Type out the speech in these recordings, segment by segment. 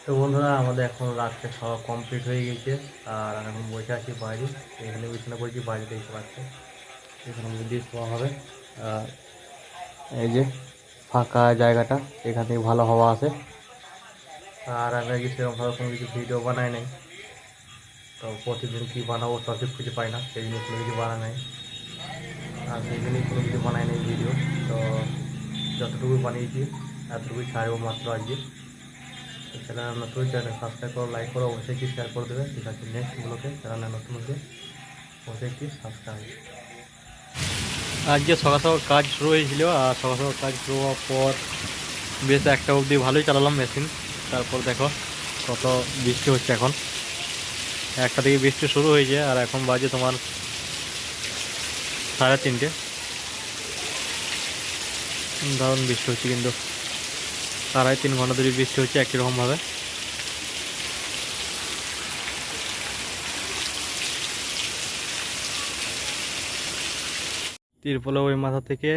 তো বন্ধুরা, আমাদের এখন রাত্রে খাওয়া কমপ্লিট হয়ে গেছে। আর আমি এখন বসে আছি বাইরে। এখানে বিছানা করেছি, বাইরে দেখতে পাচ্ছি। এখানে যদি শোয়া হবে। আর এই যে ফাঁকা জায়গাটা, এখান থেকে ভালো হাওয়া আসে। আর আমি আজকে সেরকমভাবে কোনো কিছু ভিডিও বানাই নাই। তো প্রতিদিন কী বানাবো টপিক খুঁজে পাই না, সেই জন্য কোনো কিছু বানাই নাই। আর সেই জন্যই কোনো কিছু বানাই নাই ভিডিও। তো যতটুকু বানিয়েছি এতটুকুই ছাড়বো মাত্র আজকে। তো চ্যানেল নতুন, চ্যানেল সাবস্ক্রাইব করো, লাইক করো, অবশ্যই একটি শেয়ার করে দেবে। ঠিক আছে, নেক্সট ব্লগে চ্যানেল নতুন হচ্ছে অবশ্যই একটি সাবস্ক্রাইব। আজকে সকাল সকাল কাজ শুরু হয়েছিল, আর সকাল সকাল কাজ শুরু হওয়ার পর বেশ একটা অবধি ভালোই চালালাম মেশিন। তারপর দেখো কত বৃষ্টি হচ্ছে। এখন একটা থেকে বৃষ্টি শুরু হয়েছে, আর এখন বাজে তোমার 3:30। দারুণ বৃষ্টি হচ্ছে, কিন্তু 2.5-3 ঘন্টা ধরে বৃষ্টি হচ্ছে একই রকমভাবে। তিরপলে ওই মাথা থেকে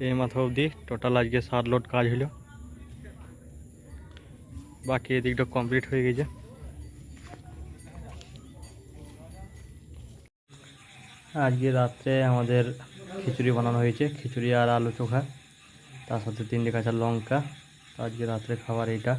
এই মাথা অবধি টোটাল আজকে 7 লোড কাজ হলো। বাকি এদিকটা কমপ্লিট হয়ে গেছে। আজকে রাত্রে আমাদের খিচুড়ি বানানো হয়েছে, খিচুড়ি আর আলু চোখা, তার সাথে 3টে কাঁচা লঙ্কা। আজকে রাত্রে খাবার এইটা।